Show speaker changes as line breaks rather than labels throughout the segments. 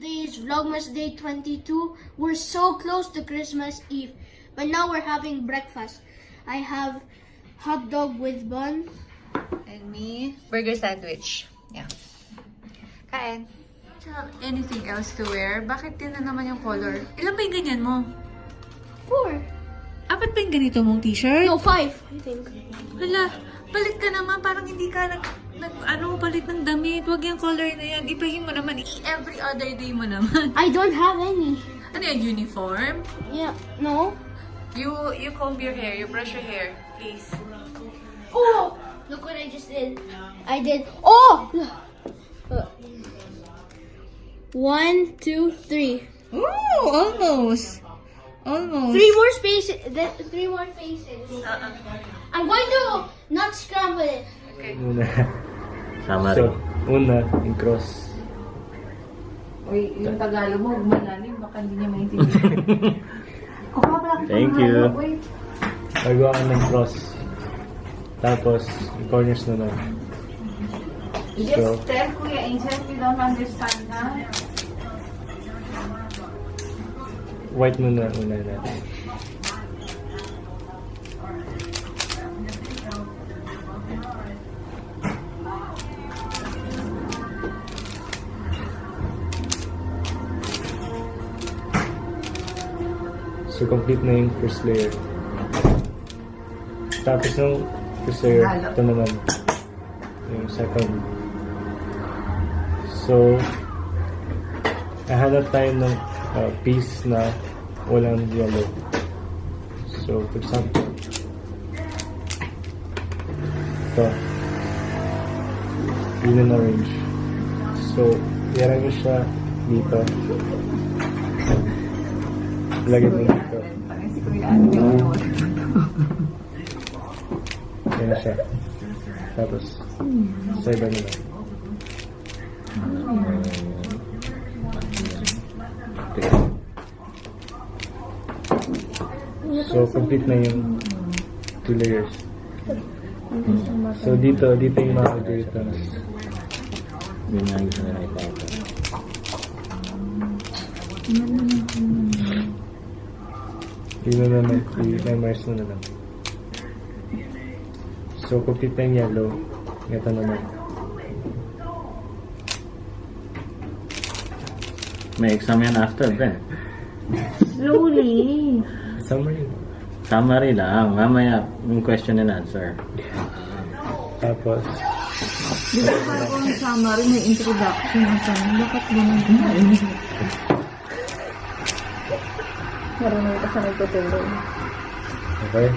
Today is Vlogmas Day 22. We're so close to Christmas Eve, but now we're having breakfast. I have hot dog with bun.
And me, burger sandwich. Yeah. Kain. Anything else to wear? Bakit din na naman yung color? Ilan ba yung ganyan mo?
4.
Apat ba yung ganito mong t-shirt?
No, 5, I think.
Hala, palit ka naman. Parang hindi ka palit ng damit. Huwag yung color na yan. Ipahin mo naman. Every other day mo naman.
I don't have any.
Ano yan? Uniform?
Yeah, no.
You comb your hair. You brush your hair. Please.
Oh! Look what I just did. I did. Oh! 1, 2, 3.
Ooh, almost. Almost.
3 more spaces. 3 more faces. I'm going to not scramble it.
Okay.
Una.
Sama
So,
rin.
una, yung cross.
Uy, yung Tagalog mo, malalim. Baka hindi niya maintindihan.
Thank you.
Magawa ka ng cross. Tapos, yung corners na lang. So,
tell Kuya Angel, we don't understand na.
white muna una natin. So, complete na yung first layer. Tapos ng first layer, ito naman. Yung second. So, hahanap tayo ng piece na walang yellow. So, for example, ito. Yun ang orange. So, i-arrange mo siya dito. Lagay mo dito.
Parang si Kuya Angel.
Yan na siya. Tapos, sa iba nila. So, complete na yung 2 layers. So, dito yung mga algorithms.
Yun nga gusto nila ipapag.
Yun na naman, i-memorize mo na lang. So, complete na yung yellow. Ito naman.
May exam yan after, Brent.
Slowly.
Summary.
Summary lang. Mamaya, yung question and answer.
Tapos,
Di ba bago ang summary, may introduction ang tanong, bakit ganun? Marunong ka sa nagtuturo.
okay?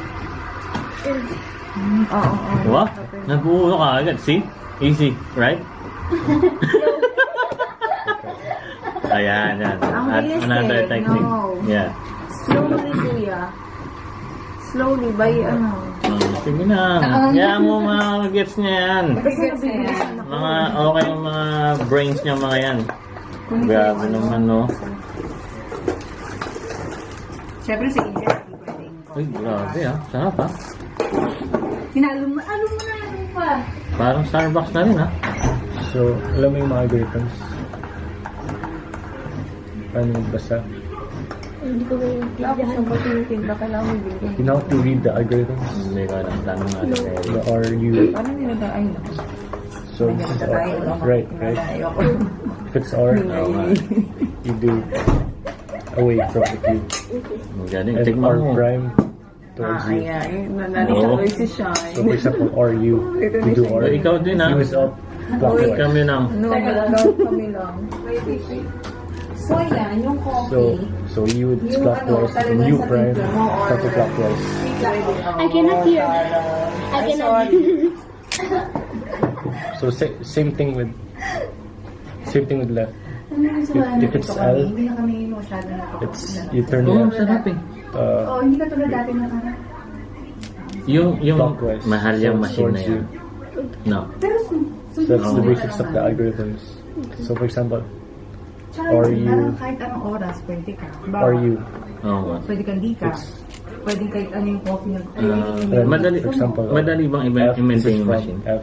Oo.
What? Nag-uuro ka agad. See? Easy, right? Ayan, yan.
Ang
At
bilis
another
eh.
technique.
No.
Yeah.
Slowly, Kuya. Slowly, by ano?
Sige na. Kaya mo mga gets niya yan. Mga, okay yung mga brains niya mga yan. Grabe naman, no?
Siyempre si Angel, hindi pwedeng ko.
Uy, grabe ah. Sarap ah.
Alam mo na lang pa.
Parang Starbucks na rin ah.
So, alam mo yung mga algorithms? Paano magbasa?
Hindi ko
Tapos ang pagtinitinda, kailangan mo bilhin.
You know how to read the algorithms?
Hindi ko alam. Tanong nga sa
The R, U.
Paano nila ay no?
So, this is R. Right. If it's R, you do away from the Q.
Galing.
And
Tignan
R
mo.
prime towards U.
Nanalo si Shine.
So, for example, R, U. You do R.
Ikaw din ah.
U is up.
Bakit
Clockwise.
kami lang?
No, magagawa kami lang. So, yan, yung coffee.
So U is clockwise, and U prime counterclockwise.
I cannot hear. I cannot hear.
So same thing with left. If it's L,
Hindi na kami masyado
it's you turn
Oo,
left.
sarap eh.
hindi ka tulad dati na parang.
Yung
Clockwise.
mahal yung
So,
machine na
towards
yan. No.
So that's the basics of the algorithms. So for example, Or you.
Parang kahit anong oras, pwede ka.
R, U.
Oo nga.
Pwede kang di ka. Pwede kahit ano yung coffee na.
Madali,
For example,
madali bang
F,
i-maintain
this is
yung
from
machine?
F.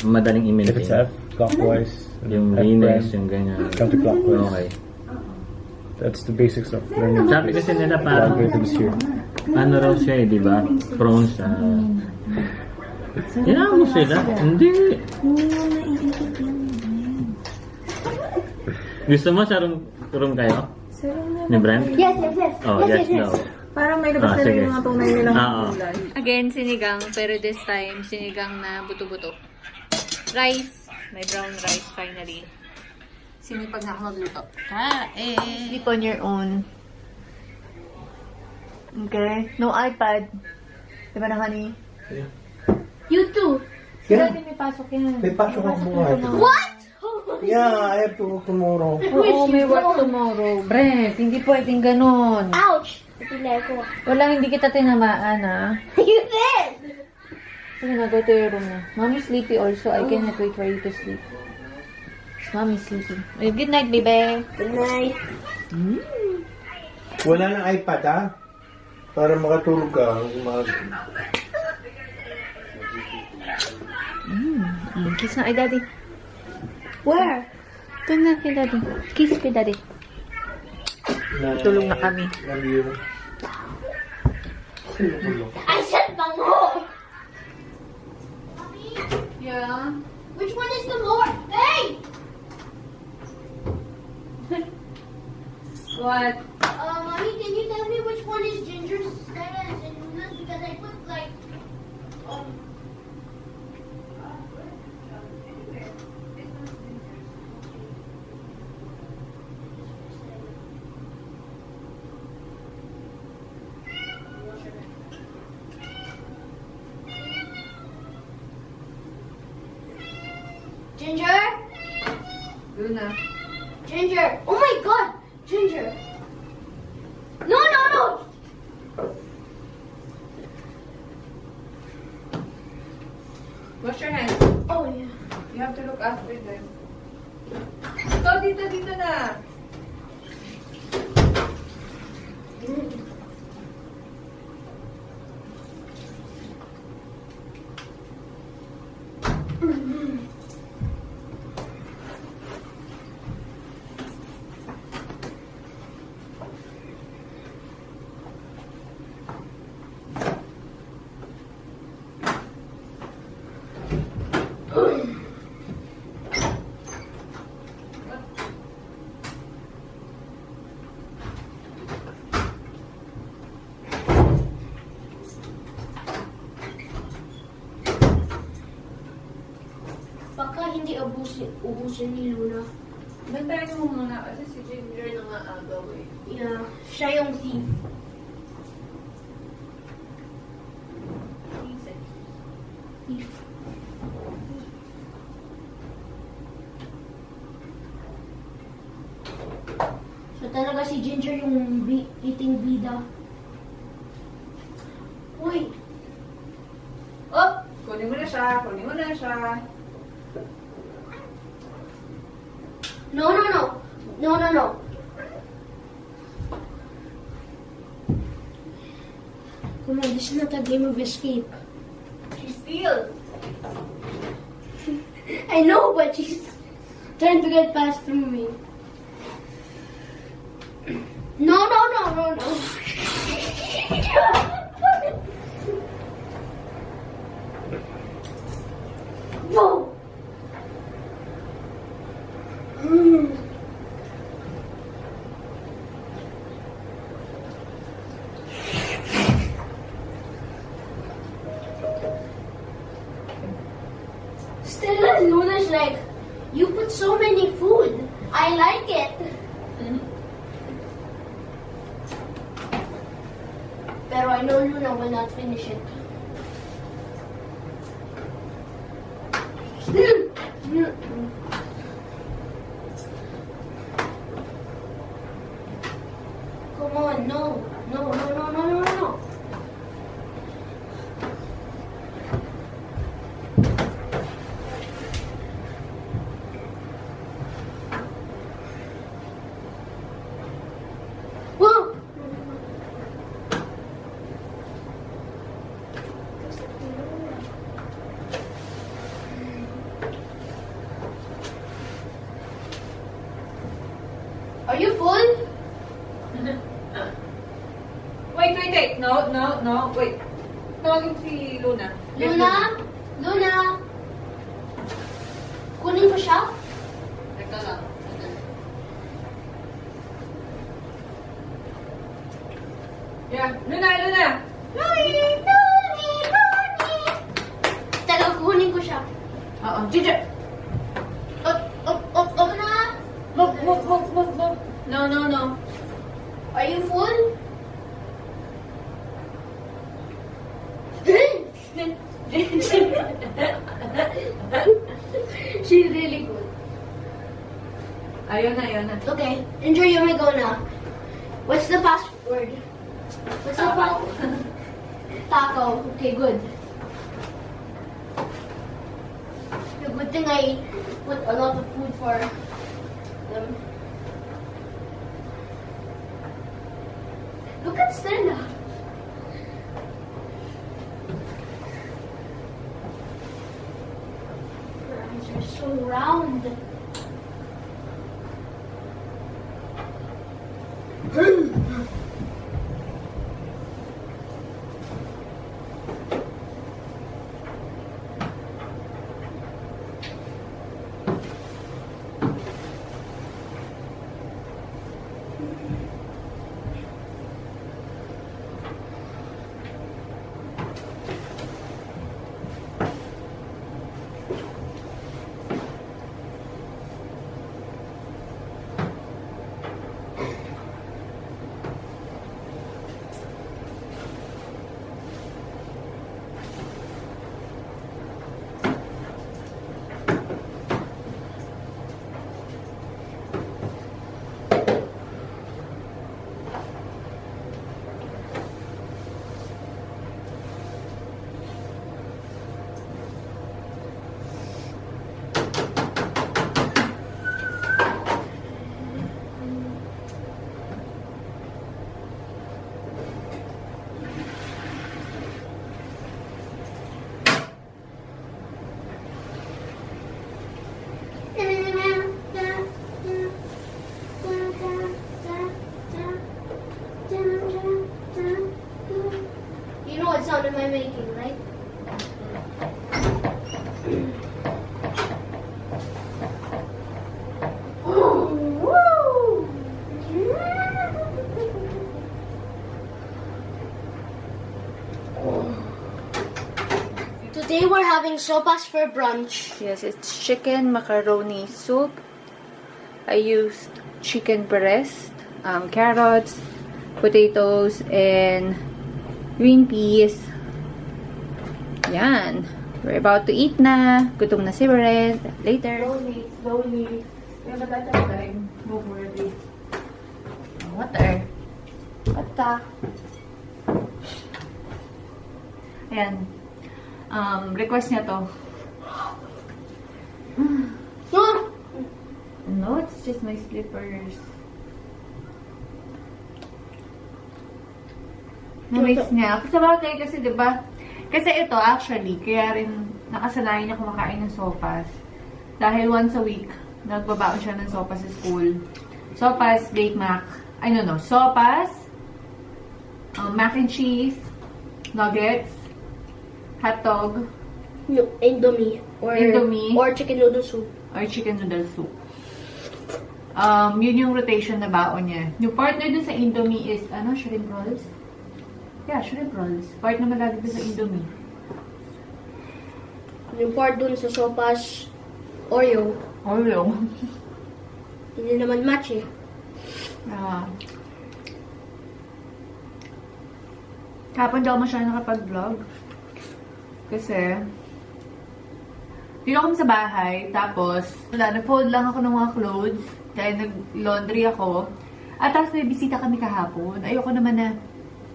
Madaling
If it's
i-maintain.
F, clockwise. F
Yung
prime,
linis, yung ganyan.
counterclockwise.
Okay.
That's the basics of learning.
Sabi kasi nila parang,
Algorithms here.
ano raw siya eh, di ba? Prone sa... Hinaan mo sila? Hindi. Gusto mo sa room kayo? Ni Brent?
Yes, yes, yes.
Oh, yes, no.
Parang may labas na
sige.
rin yung mga tunay nilang
Oo.
kulay.
Again, sinigang, pero this time, sinigang na buto-buto. Rice. May brown rice, finally. Sinipag na ako magluto. Kain! Sleep on your own. Okay? No iPad. Diba na, honey?
You too.
Dati may pasok yan.
May pasok ako bukas.
What?
Yeah, I have to work tomorrow.
Oo, may work tomorrow. Brent, hindi pwedeng ganon.
Ouch! Napilay ko.
Wala, hindi kita tinamaan, ha?
You did!
Sige na, go to your room na. Mommy's sleepy also. I cannot wait for you to sleep. Mommy's sleepy. Well, good night, baby.
Good night.
Wala ng iPad, ha? Para makatulog ka.
Kiss na kay daddy.
Where?
Doon na kay daddy. Kiss kay daddy. Tulong na kami.
I said bango!
Yeah.
Which one is the more? Hey!
What?
Mommy, can you tell me which one is Ginger, Stella, and Luna's? Because I put like, Ginger?
Luna.
Ginger! Oh my god! Ginger! No, no, no!
Wash your hands.
Oh yeah.
You have to look after them. Ito, dito na.
Baka hindi ubusin ni Luna.
Bantayan mo muna kasi si Ginger na nga agaw eh.
Yeah, siya yung thief. Thief. So talaga si Ginger yung eating bida. Uy!
Oh! Kunin mo na siya. Kunin mo na siya.
No, no, no. No, no, no. Come on, this is not a game of escape.
She steals.
I know, but she's trying to get past through me. No, no, no, no, no. Whoa. Stella and Luna's like, you put so many food. I like it. Pero I know Luna will not finish it. Come on, no. No, no, no, no, no, no. Whoa! Are you full?
Wait. No. Wait. Tawagin si Luna.
Luna? Luna? Kunin ko siya?
Teka lang. Yeah, Luna!
Luni! Teka, kunin ko siya.
Oo. Ginger!
Up na!
Move. No.
Are you full? She's really good.
Ayun na.
Okay, enjoy your go now. What's the password? What's the password? Taco. Okay, good. The good thing I put a lot of food for them. Look at Stella. Her eyes are so round. You know what sound am I making, right? Today we're having sopas for brunch.
Yes, it's chicken macaroni soup. I used chicken breast, carrots, potatoes, and green peas. Yan. We're about to eat na. Gutom na si Brent. Later.
Slowly. We have a lot of time. Move already.
Water.
Ata.
Ayan. Request niya to.
Oh,
No, it's just my slippers. Na-mix niya. Sa bagay kasi, diba? Kasi ito, actually, kaya rin nakasanayan niya kumakain ng sopas. Dahil once a week, nagbabaon siya ng sopas sa school. Sopas, baked mac. Sopas, mac and cheese, nuggets, hot dog,
no, Indomie.
Indomie.
Or chicken noodle soup.
or chicken noodle soup. Yun yung rotation na baon niya. Yung partner dun sa Indomie is, shrimp rolls? Yeah, shrimp rolls. Part naman lagi dun sa Indomie.
Yung part dun sa sopas, Oreo.
Oreo.
Hindi naman match eh.
Kapon daw masyado nakapag-vlog. Kasi, dito kami sa bahay, tapos, nag-fold lang ako ng mga clothes, kaya nag-laundry ako. At tapos may bisita kami kahapon. Ayoko naman na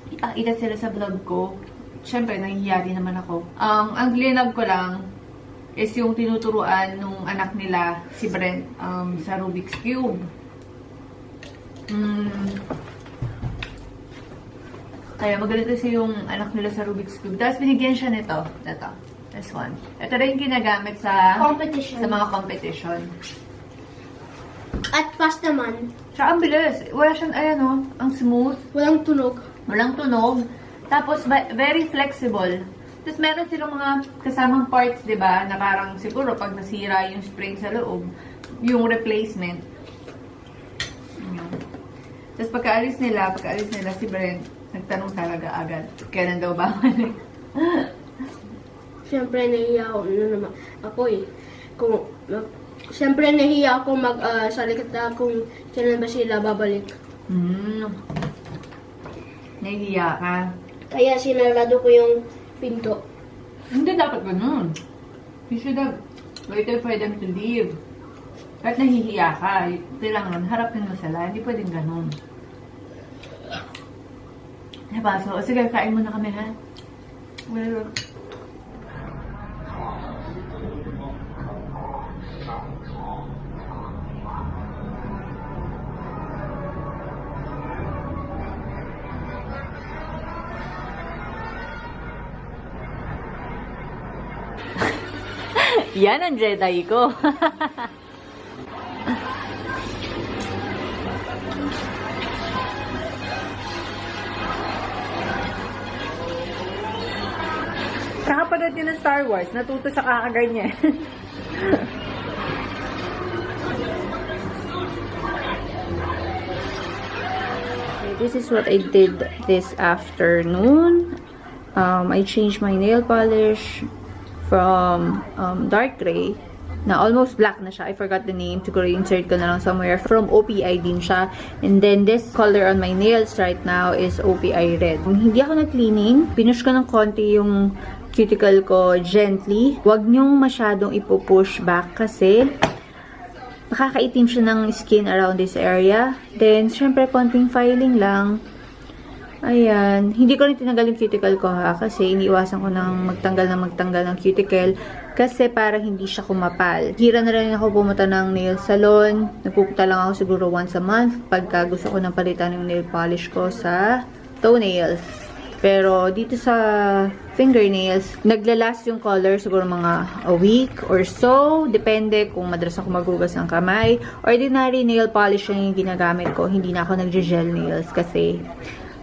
ipakita sila sa vlog ko. Siyempre, nahihiya din naman ako. Ang glinag ko lang is yung tinuturuan nung anak nila, si Brent, sa Rubik's Cube. Kaya magalit kasi yung anak nila sa Rubik's Cube. Tapos binigyan siya nito. Ito. This one. Ito rin ginagamit sa
Competition.
sa mga competition.
At fast naman.
Siya ang bilis. Wala siyang, ayan o, ang smooth.
Walang tunog.
Walang tunog. Tapos, very flexible. Tapos, meron silang mga kasamang parts, di ba? Na parang siguro pag nasira yung spring sa loob, yung replacement. Tapos, pagkaalis nila si Brent, nagtanong talaga agad, kailan daw ba mali?
Siyempre, nahiya ako eh. Siyempre, nahiya ako magsalita kung kailan ba sila babalik.
Nahihiya ka.
Kaya sinarado ko yung pinto.
Hindi dapat ganun. You should have waited for them to leave. Kahit nahihiya ka, kailangan harapin mo sila. Hindi pwedeng ganun. Diba? So, sige, kain muna kami, ha? Well, yan ang Jedi ko. Kakapanood yun ng Star Wars. Natuto sa kakaganyan. Okay, this is what I did this afternoon. I changed my nail polish from dark gray na almost black na siya. I forgot the name. Siguro insert ko na lang somewhere. From OPI din siya. And then this color on my nails right now is OPI red. Hindi ako nag-cleaning. Pinush ko ng konti yung cuticle ko gently. Huwag nyong masyadong ipupush back kasi nakakaitim siya ng skin around this area. Then, syempre, konting filing lang. Ayan. Hindi ko rin tinanggal yung cuticle ko ha. Kasi iniiwasan ko ng magtanggal ng cuticle. Kasi para hindi siya kumapal. Hira na rin ako pumunta ng nail salon. Nagpupunta lang ako siguro once a month. Pagka gusto ko ng palitan yung nail polish ko sa toenails. Pero dito sa fingernails, naglalast yung color siguro mga a week or so. Depende kung madalas ako maghugas ng kamay. Ordinary nail polish yung ginagamit ko. Hindi na ako nag-gel nails kasi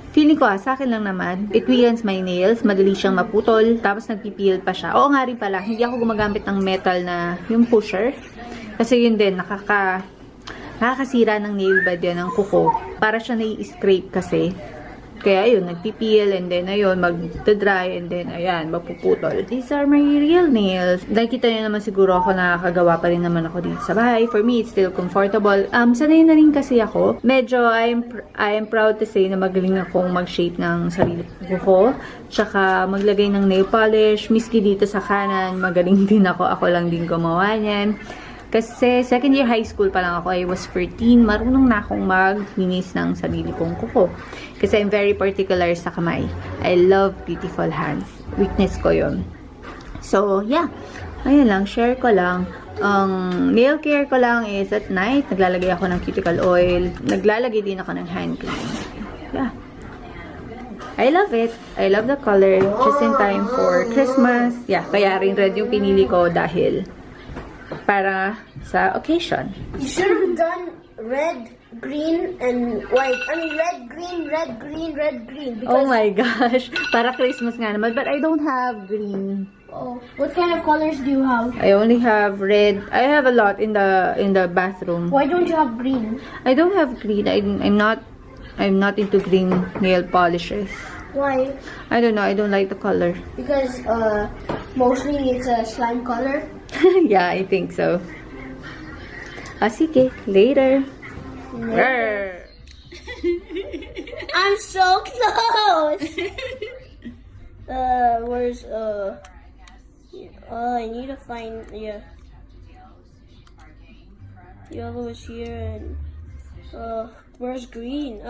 feeling ko sa akin lang naman, it weakens my nails, madali siyang maputol, tapos nagpipil pa siya. Oo nga rin pala, hindi ako gumagamit ng metal na yung pusher. Kasi yun din, nakakasira ng nail bed yan, ng kuko. Para siya nai-scrape kasi. Kaya ayun, nagpipil, and then ayun, mag-dry, and then ayan, mapuputol. These are my real nails. Nakikita niyo naman siguro ako nakakagawa pa rin naman ako dito sa bahay. For me, it's still comfortable. Sanay na rin kasi ako. Medyo, I am proud to say na magaling akong mag-shape ng sarili ko. Tsaka maglagay ng nail polish. Miski dito sa kanan, magaling din ako. Ako lang din gumawa niyan. Kasi second year high school pa lang ako, I was 14, marunong na akong maglinis ng sarili kong kuko. Kasi I'm very particular sa kamay. I love beautiful hands. Weakness ko yun. So, yeah. Ayun lang, share ko lang. Ang nail care ko lang is at night, naglalagay ako ng cuticle oil. Naglalagay din ako ng hand cream. Yeah. I love it. I love the color. Just in time for Christmas. Yeah, kaya rin red yung pinili ko dahil para sa occasion.
You should have done red, green, and white. I mean, red, green, red, green, red, green.
Oh my gosh. Para Christmas nga naman. But I don't have green.
Oh, what kind of colors do you have?
I only have red. I have a lot in the bathroom.
Why don't you have green?
I don't have green. I'm not into green nail polishes.
Why?
I don't know. I don't like the color.
Because mostly it's a slime color.
Yeah, I think so. Sige, later.
I'm so close. Where's I need to find yellow is here and where's green?